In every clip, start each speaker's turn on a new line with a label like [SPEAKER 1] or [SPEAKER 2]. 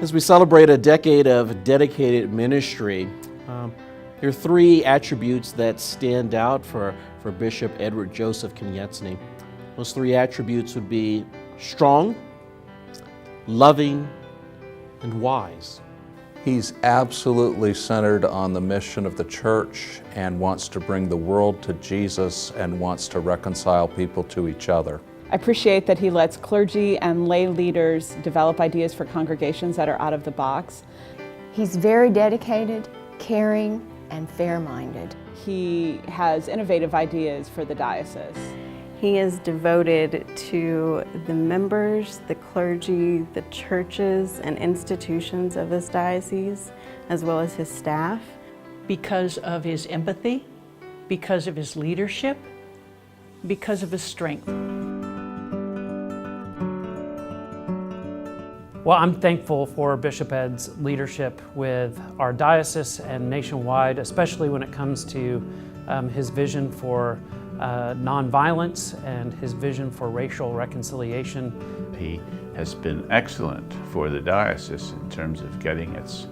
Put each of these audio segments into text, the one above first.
[SPEAKER 1] As we celebrate a decade of dedicated ministry, there are three attributes that stand out for Bishop Edward Joseph Konieczny. Those three attributes would be strong, loving, and wise.
[SPEAKER 2] He's absolutely centered on the mission of the church and wants to bring the world to Jesus and wants to reconcile people to each other.
[SPEAKER 3] I appreciate that he lets clergy and lay leaders develop ideas for congregations that are out of the box.
[SPEAKER 4] He's very dedicated, caring, and fair-minded.
[SPEAKER 3] He has innovative ideas for the diocese.
[SPEAKER 5] He is devoted to the members, the clergy, the churches and institutions of his diocese, as well as his staff.
[SPEAKER 6] Because of his empathy, because of his leadership, because of his strength.
[SPEAKER 7] Well, I'm thankful for Bishop Ed's leadership with our diocese and nationwide, especially when it comes to his vision for nonviolence and his vision for racial reconciliation.
[SPEAKER 8] He has been excellent for the diocese in terms of getting its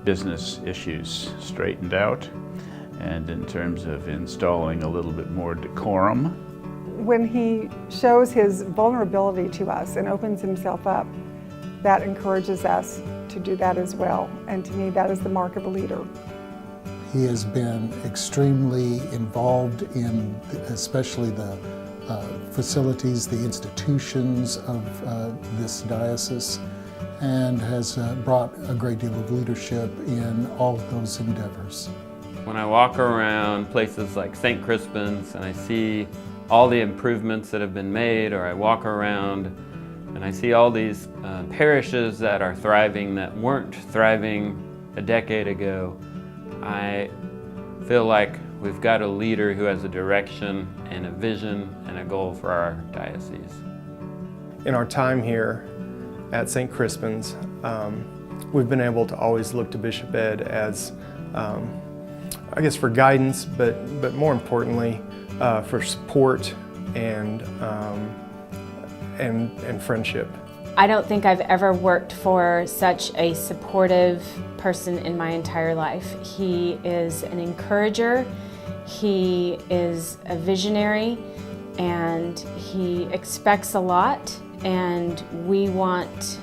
[SPEAKER 8] business issues straightened out and in terms of installing a little bit more decorum.
[SPEAKER 9] When he shows his vulnerability to us and opens himself up, that encourages us to do that as well. And to me, that is the mark of a leader.
[SPEAKER 10] He has been extremely involved in especially the facilities, the institutions of this diocese, and has brought a great deal of leadership in all of those endeavors.
[SPEAKER 11] When I walk around places like St. Crispin's and I see all the improvements that have been made, or I walk around and I see all these parishes that are thriving that weren't thriving a decade ago, I feel like we've got a leader who has a direction and a vision and a goal for our diocese.
[SPEAKER 12] In our time here at St. Crispin's, we've been able to always look to Bishop Ed as, I guess, for guidance, but more importantly, for support and friendship.
[SPEAKER 13] I don't think I've ever worked for such a supportive person in my entire life. He is an encourager, he is a visionary, and he expects a lot, and we want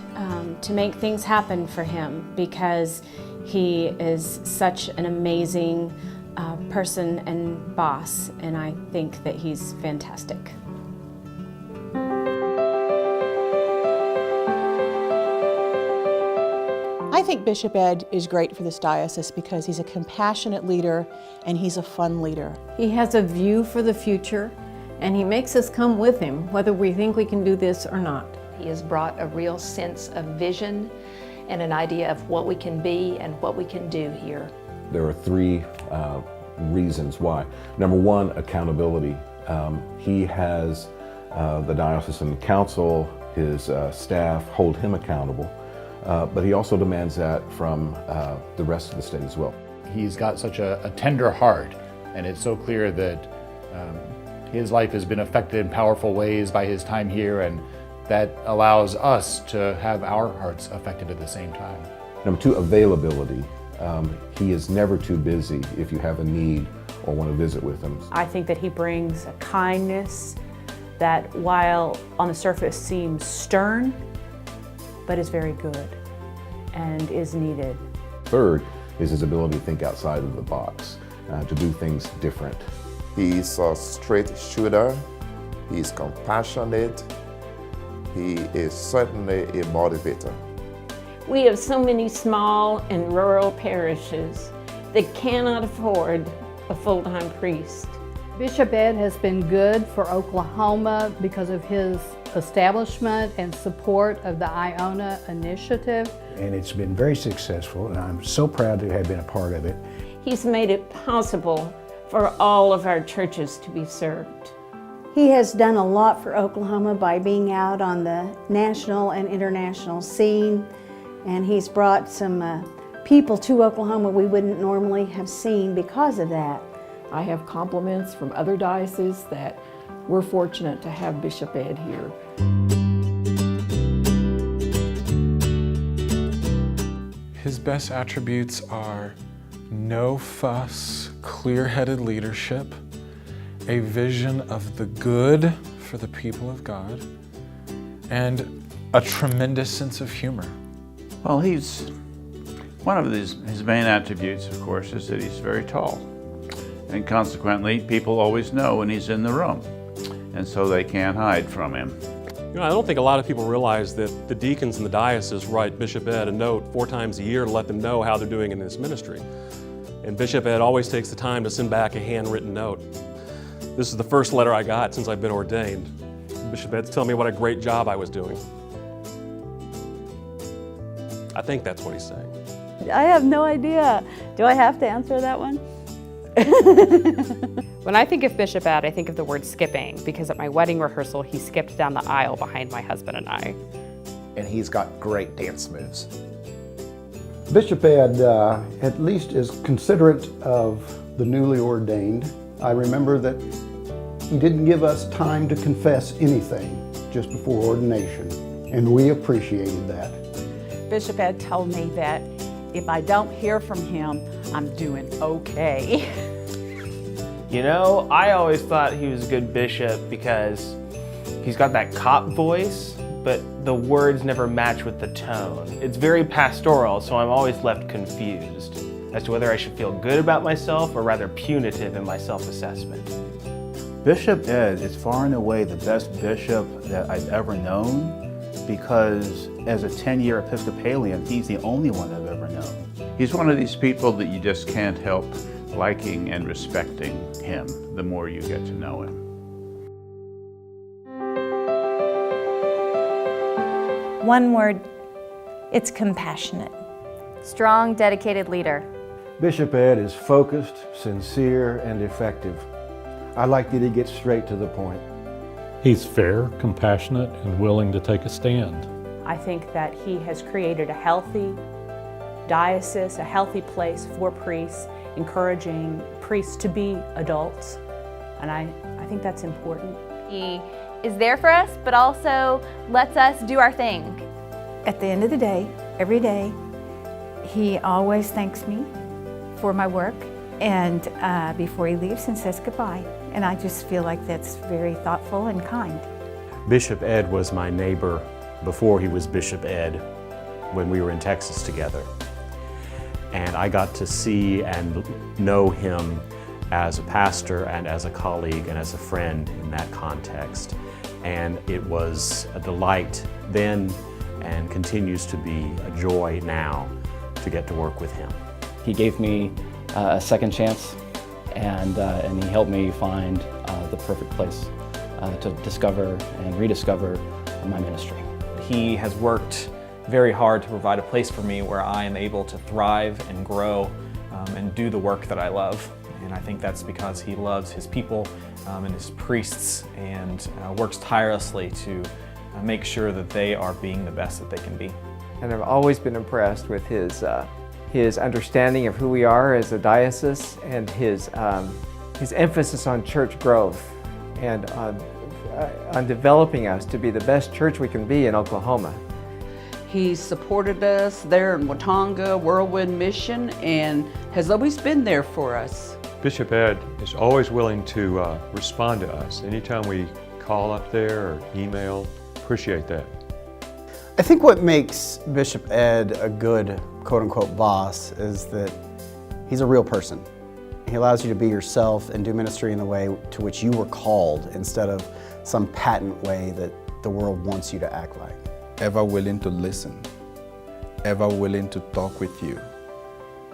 [SPEAKER 13] to make things happen for him because he is such an amazing person and boss, and I think that he's fantastic.
[SPEAKER 14] I think Bishop Ed is great for this diocese because he's a compassionate leader and he's a fun leader.
[SPEAKER 15] He has a view for the future and he makes us come with him, whether we think we can do this or not.
[SPEAKER 16] He has brought a real sense of vision and an idea of what we can be and what we can do here.
[SPEAKER 17] There are three reasons why. Number one, accountability. He has the diocesan council, his staff hold him accountable. But he also demands that from the rest of the state as well.
[SPEAKER 18] He's got such a tender heart, and it's so clear that his life has been affected in powerful ways by his time here, and that allows us to have our hearts affected at the same time.
[SPEAKER 17] Number two, availability. He is never too busy if you have a need or want to visit with him.
[SPEAKER 3] I think that he brings a kindness that, while on the surface seems stern, but is very good and is needed.
[SPEAKER 17] Third is his ability to think outside of the box, to do things different.
[SPEAKER 19] He's a straight shooter, he's compassionate, he is certainly a motivator.
[SPEAKER 20] We have so many small and rural parishes that cannot afford a full-time priest.
[SPEAKER 5] Bishop Ed has been good for Oklahoma because of his establishment and support of the Iona Initiative.
[SPEAKER 2] And it's been very successful, and I'm so proud to have been a part of it.
[SPEAKER 20] He's made it possible for all of our churches to be served.
[SPEAKER 4] He has done a lot for Oklahoma by being out on the national and international scene, and he's brought some people to Oklahoma we wouldn't normally have seen because of that.
[SPEAKER 3] I have compliments from other dioceses that we're fortunate to have Bishop Ed here.
[SPEAKER 21] best attributes are no fuss, clear-headed leadership, a vision of the good for the people of God, and a tremendous sense of humor.
[SPEAKER 8] Well, one of his main attributes, of course, is that he's very tall. And consequently, people always know when he's in the room. And so they can't hide from him.
[SPEAKER 22] You know, I don't think a lot of people realize that the deacons in the diocese write Bishop Ed a note 4 times a year to let them know how they're doing in this ministry. And Bishop Ed always takes the time to send back a handwritten note. This is the first letter I got since I've been ordained. Bishop Ed's telling me what a great job I was doing. I think that's what he's saying.
[SPEAKER 23] I have no idea. Do I have to answer that one?
[SPEAKER 24] When I think of Bishop Ed, I think of the word skipping, because at my wedding rehearsal, he skipped down the aisle behind my husband and I.
[SPEAKER 25] And he's got great dance moves.
[SPEAKER 26] Bishop Ed at least is considerate of the newly ordained. I remember that he didn't give us time to confess anything just before ordination, and we appreciated that.
[SPEAKER 27] Bishop Ed told me that if I don't hear from him, I'm doing okay.
[SPEAKER 28] You know, I always thought he was a good bishop because he's got that cop voice, but the words never match with the tone. It's very pastoral, so I'm always left confused as to whether I should feel good about myself or rather punitive in my self-assessment.
[SPEAKER 29] Bishop Ed is far and away the best bishop that I've ever known, because as a 10-year Episcopalian, he's the only one I've ever known.
[SPEAKER 8] He's one of these people that you just can't help liking and respecting him the more you get to know him.
[SPEAKER 30] One word, it's compassionate.
[SPEAKER 31] Strong, dedicated leader.
[SPEAKER 32] Bishop Ed is focused, sincere, and effective. I like that he gets straight to the point.
[SPEAKER 33] He's fair, compassionate, and willing to take a stand.
[SPEAKER 3] I think that he has created a healthy diocese, a healthy place for priests, encouraging priests to be adults, and I think that's important.
[SPEAKER 31] He is there for us, but also lets us do our thing.
[SPEAKER 34] At the end of the day, every day, he always thanks me for my work, and before he leaves and says goodbye. And I just feel like that's very thoughtful and kind.
[SPEAKER 35] Bishop Ed was my neighbor before he was Bishop Ed when we were in Texas together. And I got to see and know him as a pastor and as a colleague and as a friend in that context. And it was a delight then and continues to be a joy now to get to work with him.
[SPEAKER 36] He gave me a second chance, and he helped me find the perfect place to discover and rediscover my ministry.
[SPEAKER 37] He has worked very hard to provide a place for me where I am able to thrive and grow and do the work that I love. And I think that's because he loves his people and his priests and works tirelessly to make sure that they are being the best that they can be.
[SPEAKER 38] And I've always been impressed with his understanding of who we are as a diocese and his emphasis on church growth and on developing us to be the best church we can be in Oklahoma.
[SPEAKER 39] He's supported us there in Watonga, Whirlwind Mission, and has always been there for us.
[SPEAKER 40] Bishop Ed is always willing to respond to us. Anytime we call up there or email, appreciate that.
[SPEAKER 41] I think what makes Bishop Ed a good quote-unquote boss is that he's a real person. He allows you to be yourself and do ministry in the way to which you were called instead of some patent way that the world wants you to act like.
[SPEAKER 42] Ever willing to listen, ever willing to talk with you,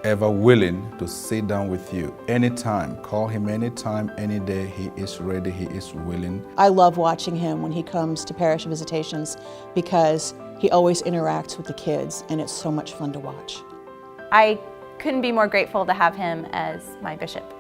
[SPEAKER 42] ever willing to sit down with you anytime. Call him anytime, any day. He is ready, he is willing.
[SPEAKER 14] I love watching him when he comes to parish visitations because he always interacts with the kids, and it's so much fun to watch.
[SPEAKER 31] I couldn't be more grateful to have him as my bishop.